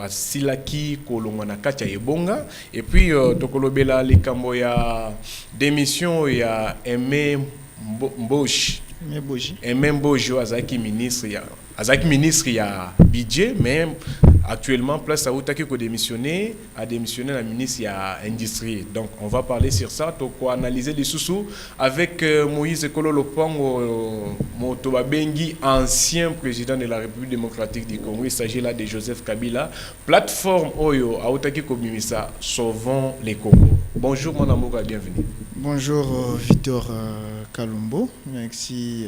Silaki kolongwana kacha ebonga et puis tokolobela likambo ya démission ya Aimé Mboshi Aimé Mboshi azaki ministre ya budget mais actuellement place à Outaki ko démissionner a démissionné la ministre ya industrie. Donc on va parler sur ça, to analyser les sous avec Moïse Ekolo Lopango Motoba Bengi, ancien président de la République démocratique du Congo. Il s'agit là de Joseph Kabila, plateforme Oyo à Outaki ko Mimisa, sauvons les Congo. Bonjour mon amour, bienvenue. Bonjour Victor Kalumbo, merci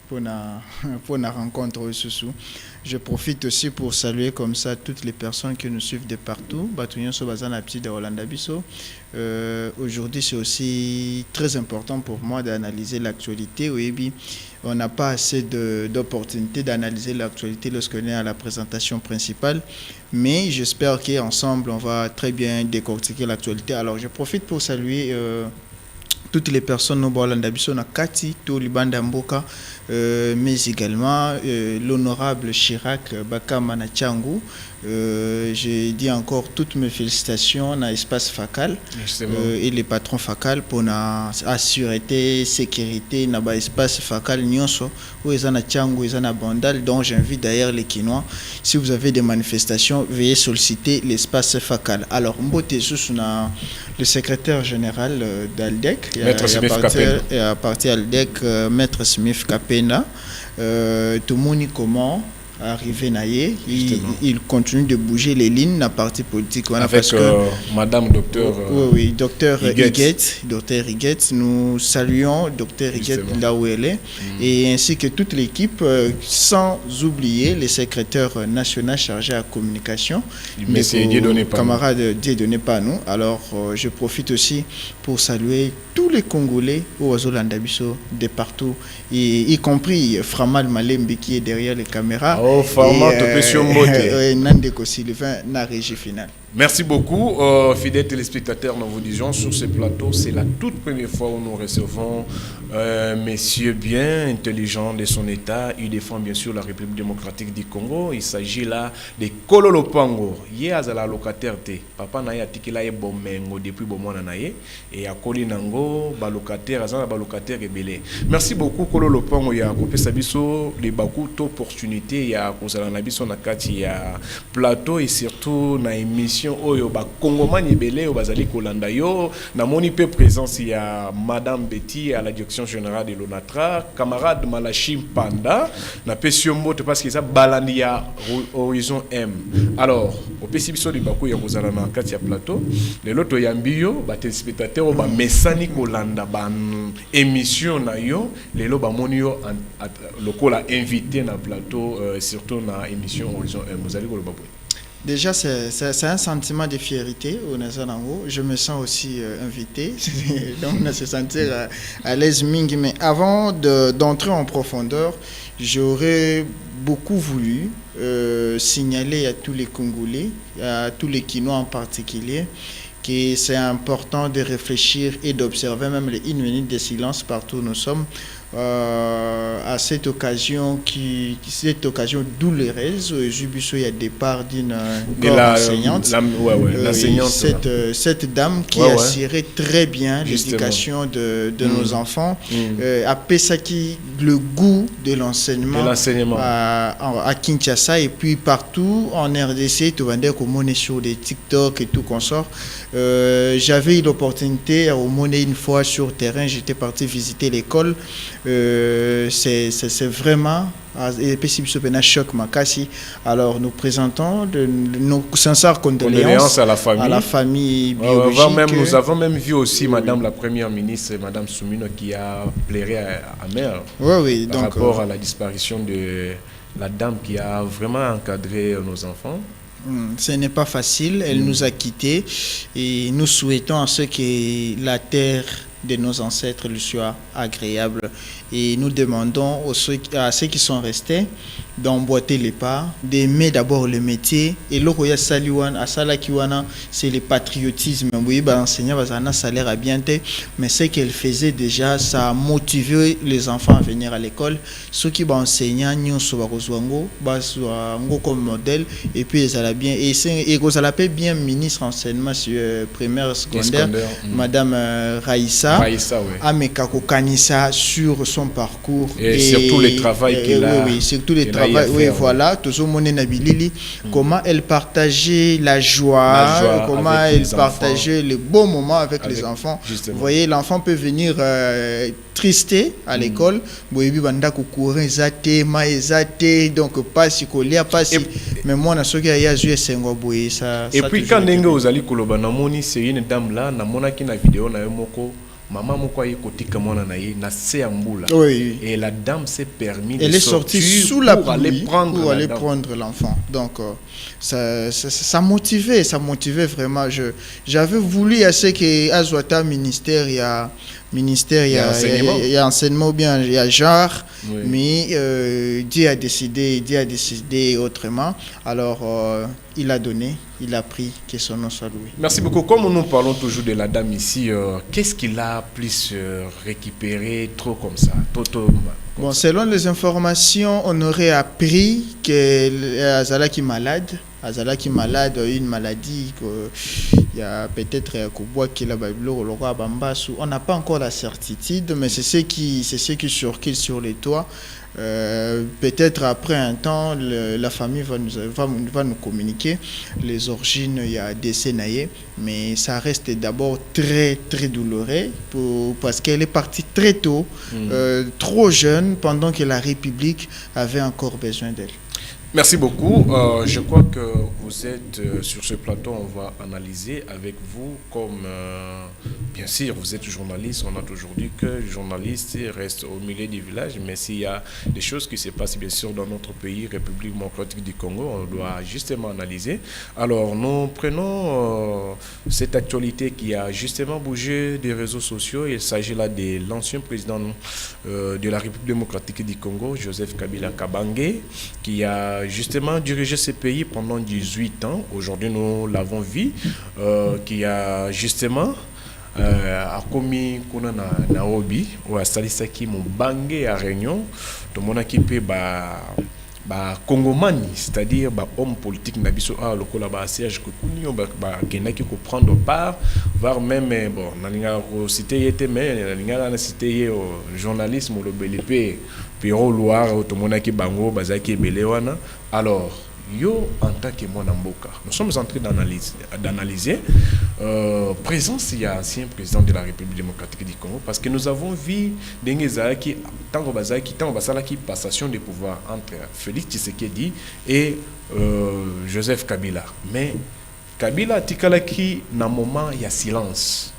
pour la rencontre Soussou. Je profite aussi pour saluer comme ça toutes les personnes qui nous suivent de partout. Aujourd'hui, c'est aussi très important pour moi d'analyser l'actualité. Oui, on n'a pas assez d'opportunités d'analyser l'actualité lorsqu'on est à la présentation principale. Mais j'espère qu'ensemble, on va très bien décortiquer l'actualité. Alors, je profite pour saluer toutes les personnes au Bolandabiso na Kati, tout Libanda Mboka, mais également l'honorable Chirac Bakamana Tchangou. Je dis encore toutes mes félicitations à l'espace FACAL et les patrons FACAL pour la sécurité, sécurité, dans l'espace FACAL Nyonso, où ils ont na Tchangou, ils ont na Bandal, dont j'invite d'ailleurs les Kinois. Si vous avez des manifestations, veuillez solliciter l'espace FACAL. Alors, Mbote Soussou, le secrétaire général d'Aldec, Maître Smith Kapena. Et à partir d'Aldec, Maître Smith Kapena, tout le monde comment arrivé naïe, il continue de bouger les lignes dans la partie politique. Voilà, avec parce que, Madame Docteur oui, Docteur Higuet, nous saluons Docteur Higuet là où elle est, et ainsi que toute l'équipe, sans oublier les secrétaires nationaux chargés à la communication, mais camarades Dieudonné Panou. Alors, je profite aussi pour saluer tous les Congolais au Azolandabiso de partout, y compris Framal Malembe qui est derrière les caméras. Oh, Farma, Nandeko Sylvain, na régie finale. Merci beaucoup, fidèles téléspectateurs. Nous vous disons sur ce plateau, c'est la toute première fois où nous recevons messieurs bien intelligents de son état. Il défend bien sûr la République démocratique du Congo. Il s'agit là de Kolo Lopango. Hier, à la locataire, papa n'a pas là bon depuis bon mois naye et à Koli Nango, balocataire, azana balocataire rebelle. Merci beaucoup Kolo Lopango. Il y a coupé sabiso les beaucoup d'opportunités. Il y a kozala nabiso nakati il y a plateau et surtout na émission. Oyo ba Congomani belé o bazali kolanda yo na moni pe présence ya Madame Betty à la direction générale de l'ONATRA, camarade Malachim Panda na Pesiombo parce que ça balandi ya Horizon M. Alors au pesibiso di bako ya kozala na kati ya plateau le loto ya mbio ba téléspectateur ba mesani kolanda ba émission na yo le lo ba moni yo lokola invité na plateau surtout na émission Horizon M. Vous allez ko ba. Déjà, c'est un sentiment de fierté au Nazanango. Je me sens aussi invité, donc on se sentir à l'aise mingi. Mais avant d'entrer en profondeur, j'aurais beaucoup voulu signaler à tous les Congolais, à tous les Kinois en particulier, que c'est important de réfléchir et d'observer même les 1 minute de silence partout où nous sommes. À cette occasion douloureuse, Jubiso y a départ d'une enseignante, cette dame qui assurait très bien l'éducation de nos enfants, a Pesaki le goût de l'enseignement à Kinshasa et puis partout en RDC, tu vas dire qu'on est sur des TikTok et tout consort. J'avais eu l'opportunité au monnaie une fois sur terrain, j'étais parti visiter l'école. C'est vraiment un choc makasi. Alors nous présentons nos sincères condoléances à la famille biologique. Nous avons même vu aussi Madame la Première ministre, Madame Soumino, qui a pleuré amer par rapport à la disparition de la dame qui a vraiment encadré nos enfants. Ce n'est pas facile, elle nous a quittés et nous souhaitons à ce que la terre de nos ancêtres lui soit agréable Et nous demandons à ceux qui sont restés d'emboîter les pas, d'aimer d'abord le métier. Et là, c'est le patriotisme. Oui, enseignant va un salaire à bien, mais ce qu'elle faisait déjà, ça a motivé les enfants à venir à l'école. Ceux qui enseignant, nous sommes comme modèle, et puis ils allaient bien. Et vous allez bien ministre enseignement primaire, secondaire, Madame Raïssa, Amekako Kanissa sur son parcours. Et surtout le travail qu'elle a. Oui, surtout le travail. Oui, voilà, toujours Moné Nabilili, comment elle partageait la joie comment elle partageait les beaux moments avec les enfants. Justement. Vous voyez, l'enfant peut venir tristé à l'école, donc pas si colia, pas si. Mais moi, on a ce qu'il y a ça. Et puis quand vous allez Kolobana, c'est une dame là, na mona qui na vidéo na yomoko. Maman moko ayi kotika mwana na ye na seambula. Oui. Et la dame s'est permis elle est sortie sous la pluie pour aller prendre l'enfant. Donc ça motivait vraiment. J'avais voulu à ce que Azwata ministère il y a enseignement ou bien il y a genre, oui. Mais Dieu a décidé autrement. Alors il a donné, il a pris, que son nom soit loué. Merci beaucoup. Comme nous parlons toujours de la dame ici, qu'est-ce qu'il a plus récupéré trop comme ça? Bon, selon les informations, on aurait appris qu'Azala qui malade, une maladie, il y a peut-être on n'a pas encore la certitude, mais c'est ce qui circule sur les toits. Peut-être après un temps, la famille va nous communiquer les origines, il y a décès naïe, mais ça reste d'abord très très douloureux parce qu'elle est partie très tôt, trop jeune, pendant que la République avait encore besoin d'elle. Merci beaucoup. Je crois que vous êtes sur ce plateau, on va analyser avec vous comme, bien sûr, vous êtes journaliste, on a toujours dit que les journalistes restent au milieu du village, mais s'il y a des choses qui se passent, bien sûr, dans notre pays, République démocratique du Congo, on doit justement analyser. Alors, nous prenons cette actualité qui a justement bougé des réseaux sociaux. Il s'agit là de l'ancien président de la République démocratique du Congo, Joseph Kabila Kabange, qui a justement dirigé ce pays pendant 18 ans. Aujourd'hui, nous l'avons vu, qui a justement a commis kuna na obi ou a salisaki mon bangé à Réunion. Tout le monde qui peut Congomani, c'est-à-dire homme politique nabiso a lokola ba siège ko kunyo kendaki ko prendre part, voire même bon nalinga ko cité yete mais nalinga na cité ye journalisme le BLP Piro Loire automonaki bango bazaki belé wana. Alors yo en tant que Mwanamboka, nous sommes en train d'analyser présence il y a ancien président de la République démocratique du Congo, parce que nous avons vu Dengezaki tango bazaki tango basalaki passation de pouvoir entre Félix Tshisekedi et Joseph Kabila. Mais Kabila atikalaki na moment il y a silence.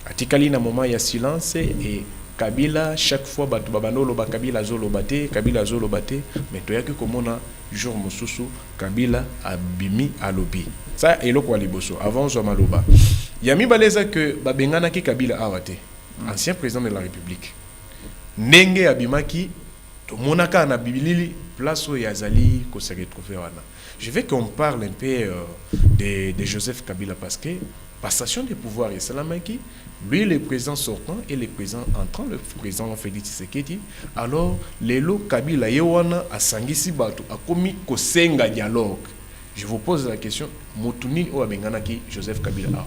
Atikali na moment il y a silence et Kabila chaque fois batu babano ba Kabila zolobate mais toyaki komona jour mosusu Kabila abimi alobi ça eloko liboso avant zo maloba yami baleza que babengana ki Kabila awate ancien président de la République ndenge abimaki to monaka na bibilili place où yazali ko se retrouver wana. Je veux qu'on parle un peu de Joseph Kabila parce que passation de pouvoir et Salamaki, lui le président sortant et le président entrant, le président Félix Tshisekedi. Alors lelo Kabila yewana a sangisi bato a commis kosenga dialogue. Je vous pose la question, Motuni ou Abenganaki Joseph Kabila.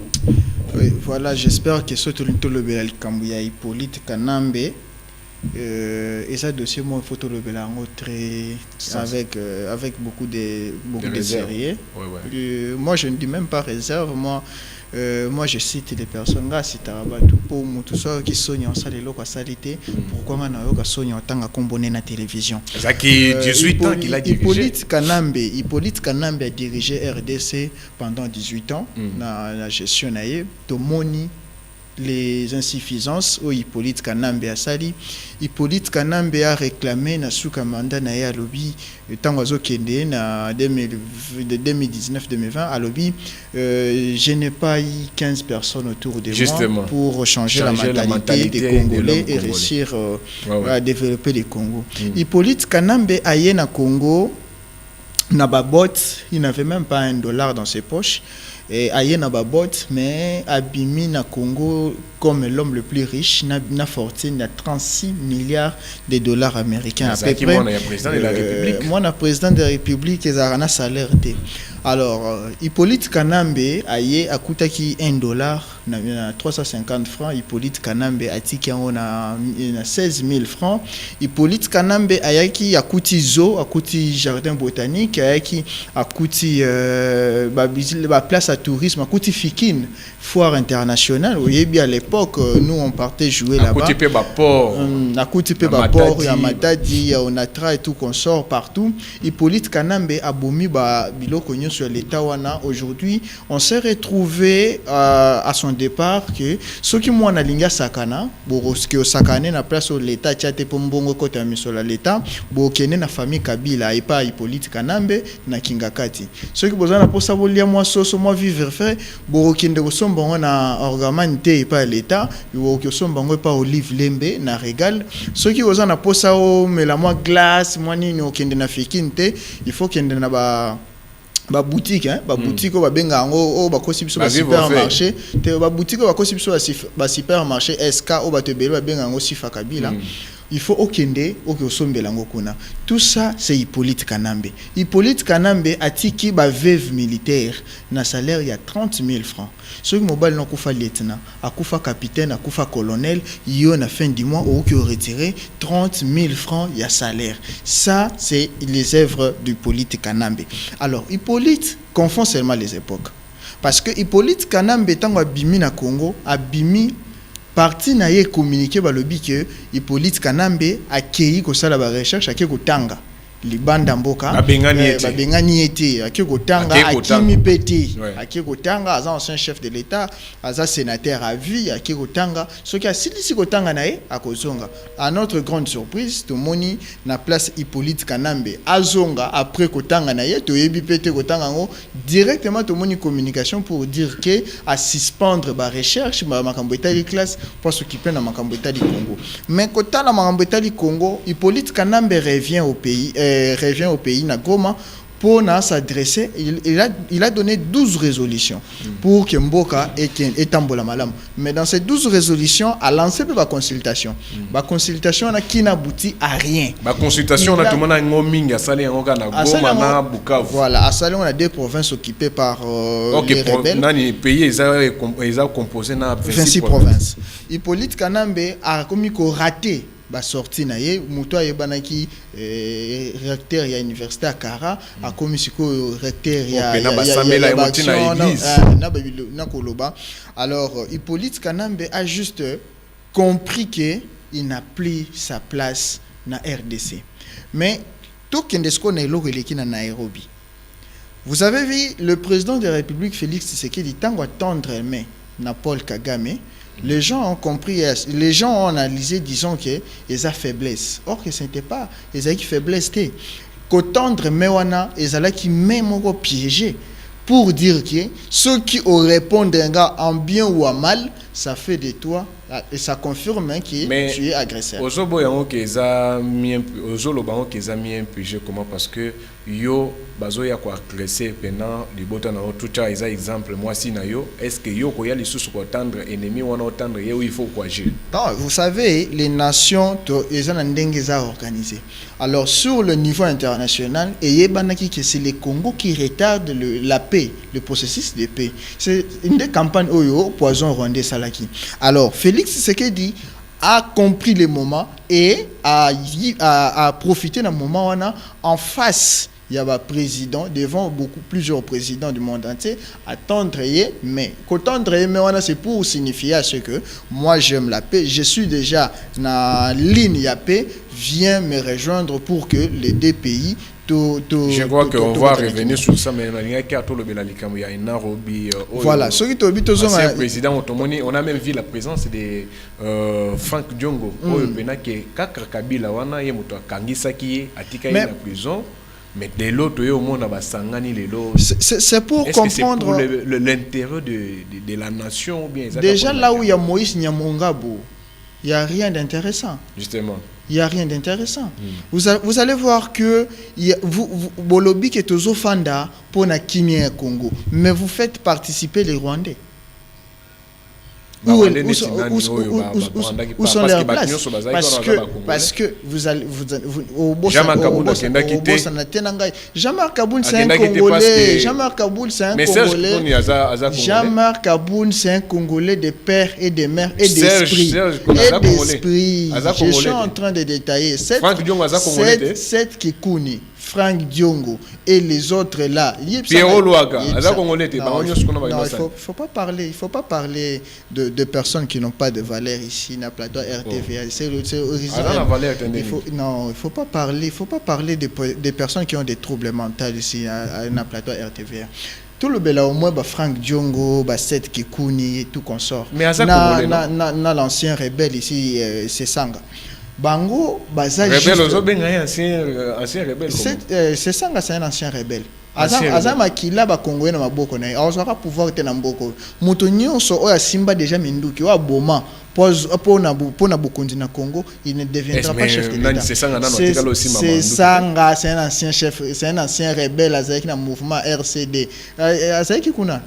Oui, voilà, j'espère que ce tournito le belal Kambouya Hippolyte Kanambe et ça dossier moi photo le belango très avec beaucoup de sérieux. Ouais. Moi je ne dis même pas réserve, moi je cite des personnes là si tarabatu pour tout ça qui soigne en salle loko salité pourquoi on a eu soigne en tant que comboné na télévision. Ça qui 18 ans qu'il a dirigé. Hippolyte Kanambe a dirigé RDC pendant 18 ans na gestion naie Tomoni les insuffisances où Hippolyte Kanambe a sali. Hippolyte Kanambe a réclamé na suka mandat na ya lobby tangozo kende na 2019-2020 à lobby. Je n'ai pas eu 15 personnes autour de moi pour changer la mentalité des Congolais et réussir à développer le Congo. Hippolyte Kanambe a yé na Congo na babot, il n'avait même pas $1 dans ses poches. Et aye na babot, mais abimi na Congo comme l'homme le plus riche, na fortune de 36 milliards de dollars américains à peu près. Moi, président de la République. Moi, président de la République, ils ont un salaire. Alors, Hippolyte Kanambe aye akutaki $1, na 350 francs. Hippolyte Kanambe atiki on a 16 000 francs. Hippolyte Kanambe ayaki akuti zoo, akuti jardin botanique, ayaki akuti place à tourisme, akuti Fikine, foire internationale. Vous voyez bien à l'époque, nous on partait jouer là-bas. Akuti Pebaport, Yamatadi, Onatra et tout qu'on sort partout. Hippolyte Kanambe a bomi biloko sur l'État wana. Aujourd'hui, on s'est retrouvé à son départ que ceux qui m'ont aligné sakana, boroski au sakane na place au l'État tchate pombongo kote amisola l'État, bokene na famille Kabila et pas Hippolyte Kanambe na Kingakati. Ceux qui besoin pour savoir lire moi soso moi vivre fait, borokinde kosombango na orgamanité et pas l'État, bokosombango pas Olive Lembe na Régal. Ceux qui besoin pour ça o mais la moi glace, moi ni okende na fikinte, il faut kende na ba boutique boutique ba benga ngo ba kosi biso ba supermarché te ba boutique ba kosi biso ba supermarché SK o ba te belo ba benga ngo Sifa Kabila. Il faut okende okosombela ngo kuna. Tout ça c'est Hippolyte Kanambe. Hippolyte Kanambe atiki ba veuve militaire na salaire ya 30 000 francs. Ceux qui mobile non kufa lieutenant, akufa capitaine, akufa colonel, yo na fin du mois ou qui retiré 30 000 francs ya salaire. Ça c'est les œuvres d'Hippolyte Kanambe. Alors Hippolyte confond seulement les époques. Parce que Hippolyte Kanambe tango abimi na Congo, abimi parti na ye communiqué ba lobi que Hippolyte Kanambe a kei ko sala ba recherche a ko tanga libanda mboka babengani ete a ko tanga akimi peti a ko tanga aza ancien chef de l'état aza sénateur à vie a ko tanga ce qui a silisi ko tanga na ye a kozonga. À notre grande surprise to moni na place Hippolyte Kanambe azonga après ko tanga na ye to yebi pete ko tanga ngo directement to moni communication pour dire que à suspendre ba recherche ba makambo etali classe pour s'occuper na makambo etali Congo. Mais kota na makambo etali Congo, Hippolyte Kanambe revient au pays na Goma pour s'adresser. Il a donné 12 résolutions pour que Mboka ait tambola malam. Mais dans ces 12 résolutions, a lancé la consultation. La consultation n'a qui n'aboutit à rien. La consultation n'a tout le monde en Ngoming, à Salé en Goma, na Bukavu. Voilà, à Salé on a 2 provinces occupées par les rebelles. Les pays ils ont composé na 26 provinces. Hippolyte Kanambe a commis raté ba sorti na ye muto ayebanaki recteur ya université à Kara a commis siko recteur ya na koloba. Alors Hippolyte Kanambe a juste compris que il n'a plus sa place na RDC. Mais tout kendesko na eloko eleki na Nairobi. Vous avez vu le président de la République Félix Tshisekedi tango tendre main na Paul Kagame. Les gens ont compris, les gens ont analysé, disons que ils ont faiblesse. Or que ce n'était pas, ils ont faiblesse. Qu'attendre mewana, ils ont qui même piégé pour dire que ceux qui répondent en bien ou en mal, ça fait de toi et ça confirme que tu es agresseur. Aujourd'hui, ils ont mis un piégé comment parce que yo bazo ya ko agresser pendant du bota na tout ça ils exemple moi si na yo est-ce que yo ko ya les sous ko tendre ennemi wana tendre yo il faut quoi agir. Non, vous savez les nations ils ont ndenge za organisé. Alors sur le niveau international et yebanaki que c'est le Congo qui retarde la paix, le processus de paix. C'est une des campagnes oyo poison rwandais salaki. Alors Félix Tshisekedi a compris le moment et a profité d'un moment en face. Il y a un président devant plusieurs présidents du monde entier attendre mais qu'attendre mais c'est pour signifier à ce que moi j'aime la paix, je suis déjà dans la ligne de paix, viens me rejoindre pour que les deux pays Je crois qu'on va revenir sur ça, mais il y a un Nairobi. Voilà, ce qui est président, on a même vu la présence de Frank Diongo. Prison. Mais de l'autre, c'est pour comprendre l'intérêt de la nation ou bien. Déjà là où il y a Moïse Nyamongabo, il n'y a rien d'intéressant. Justement. Il n'y a rien d'intéressant. Vous allez voir que Bolobi qui est aux Fanda pour la Kimia Congo, mais vous faites participer les Rwandais. Où sont leurs places? Parce que vous allez Jean-Marc Kaboul c'est un Congolais. Jean-Marc Kaboul c'est un Congolais. Jean-Marc Kaboul c'est un Congolais de père et de mère et d'esprit. Je suis en train de détailler. Cette Kikuni, Frank Diongo et les autres là. Pierrot Louaga, il faut pas parler de personnes qui n'ont pas de valeur ici na plateau RTVA. Il faut pas parler de personnes qui ont des troubles mentaux ici na plateau RTVA. Tout le bel au moins Frank Diongo, Seth Kikuni et tout consort. Mais na l'ancien rebelle ici c'est Sanga. Bango, ancien rebelle. C'est ça, c'est un ancien rebelle. Azama kila ba Congolais na maboko na azaka pouvoir te na mboko. Moto nyonso oya simba déjà minduki wa boma pour na bokondi na Congo, il ne deviendra pas chef de l'État. C'est Sanga, c'est un ancien chef, c'est un ancien rebelle avec le mouvement RCD. Azaki kuna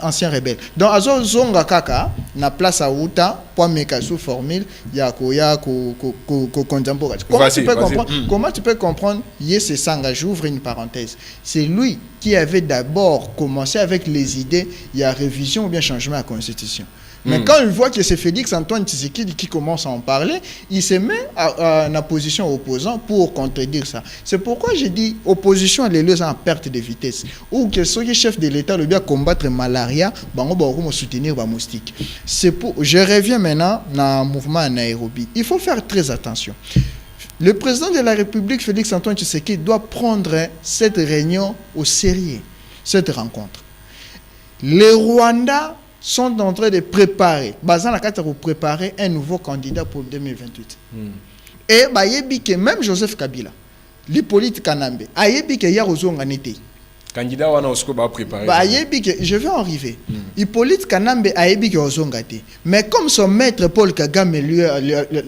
ancien rebelle. Donc azo zonga kaka na place à Outa pour meka sous formule ya contemporain. Comment tu peux comprendre c'est Sanga, j'ouvre une parenthèse. C'est lui qui avait d'abord commencé avec les idées, il y a révision ou bien changement à la constitution. Mais quand il voit que c'est Félix Antoine Tshisekedi qui commence à en parler, il se met à la position opposante pour contredire ça. C'est pourquoi j'ai dit opposition à l'éleuse en perte de vitesse. Ou que ceux qui chef de l'État le bien combattre malaria, bango soutenir les moustiques. Je reviens maintenant dans le mouvement à Nairobi. Il faut faire très attention. Le président de la République, Félix Antoine Tshisekedi, doit prendre cette réunion au sérieux, cette rencontre. Les Rwandais sont en train de préparer, préparer un nouveau candidat pour 2028. Et même Joseph Kabila, l'Hippolyte Kanambe, il y a candidat wana osko ba préparer. Je vais en arriver. Hippolyte Kanambe a ébi que ozongate. Mais comme son maître Paul Kagame lui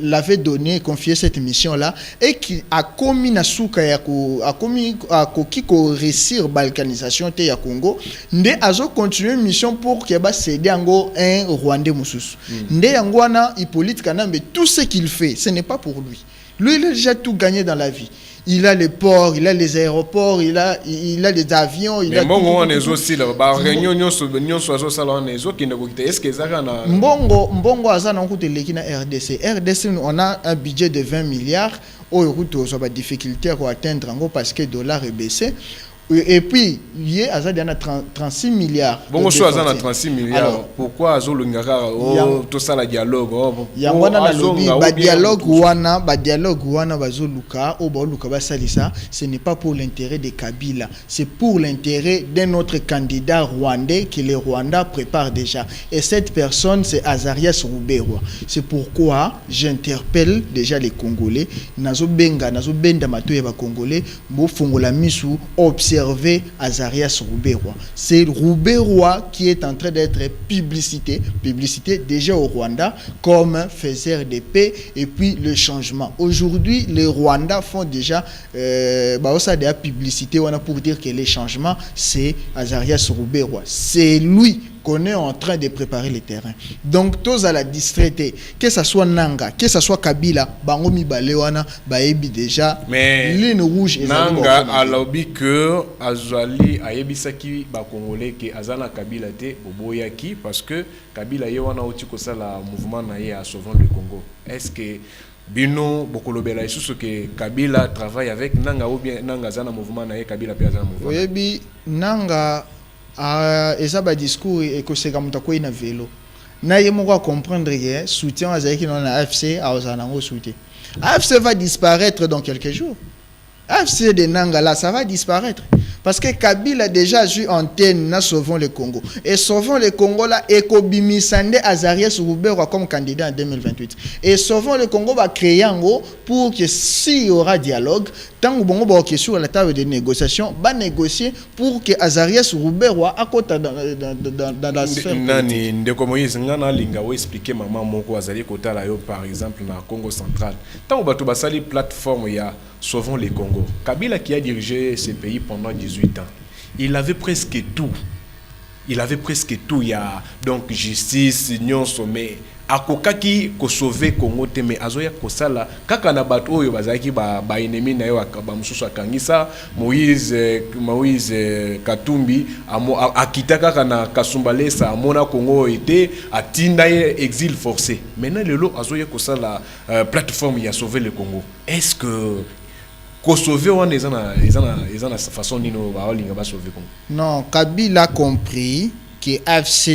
l'avait donné, confié cette mission là et qui a commis na souka ya ko a commis a koki ko réussir balkanisation te ya Congo, ndé azo continuer mission pour que ba céder ngo un Rwandais mususu. Ndé yangwana Hippolyte Kanambe tout ce qu'il fait, ce n'est pas pour lui. Lui il a déjà tout gagné dans la vie. Il a les ports, il a les aéroports, il a les avions, il a tout. Mbongo azana okuti leki na RDC. RDC on a un budget de 20 milliards. Au route aux difficultés à atteindre parce que le dollar est baissé. Et puis, il y a 36 milliards. Bon, je suis à 36 milliards. Alors, pourquoi Azolungara tout ça le dialogue? Il y a un dialogue wana bazoluka au baluka basalisa, ce n'est pas pour l'intérêt de Kabila, c'est pour l'intérêt d'un autre candidat rwandais que les Rwandais préparent déjà. Et cette personne, c'est Azarias Ruberwa. C'est pourquoi j'interpelle déjà les Congolais. Nazo benda matoye ba Congolais, bo fongola misu observer Azarias Ruberwa. C'est Ruberwa qui est en train d'être publicité déjà au Rwanda comme faiseur de paix et puis le changement. Aujourd'hui, les Rwandais font déjà de la publicité pour dire que les changements, c'est Azarias Ruberwa. C'est lui qu'on est en train de préparer le terrain. Donc, tous à la distraité, que ce soit Nanga, que ce soit Kabila, Bangomi Balewana, Baebi déjà, mais ligne rouge et Nanga a lobby que Azali a yebisaki ba Congolais que Azana Kabila te oboyaki parce que Kabila yewana oti ko sala mouvement na ye à sauvant le Congo. Est-ce que Bino Bokolobela isusu que Kabila travaille avec Nanga ou bien Nanga zana mouvement na ye Kabila pe azana mouvement? Oyebi Nanga eza ba discours et que c'est comme ta ko ina vélo. Na ye moko comprendre que soutien azaki na AFC a ozana ngo soutien. AFC va disparaître dans quelques jours. AFC de Nangala, ça va disparaître. Parce que Kabila a déjà joué antenne dans Sauvons le Congo. Et Sauvons le Congo là, Ekobimi Sande Azarias Roubero comme candidat en 2028. Et Sauvons le Congo va créer un go pour que s'il y aura dialogue, tant que bon va sur la table de négociation, va négocier pour que Azarias Roubero à côté dans la sphère. Nani ndeko Moïse ngana linga wo expliquer maman moko azali kota la yo par exemple na Congo central. Tant bato basali plateforme ya Sauvons les Congo. Kabila qui a dirigé ce pays pendant 18 ans. Il avait presque tout. Il avait presque tout. Il y a donc justice, union, sommet. Akokaki ko sauver Congo te mais azoya ko sala kaka na bato oyo bazaki ba ennemi na yo akaba mususu akangisa Moïse Katumbi akita kaka na Kasumbalesa amona Congo était atinda exil forcé. Maintenant lelo azoya ko sala plateforme ya sauver le Congo. Est-ce que ko sauver on ils en a façon nino ba olinga ba sauver Congo? Non, Kabila a compris que AFC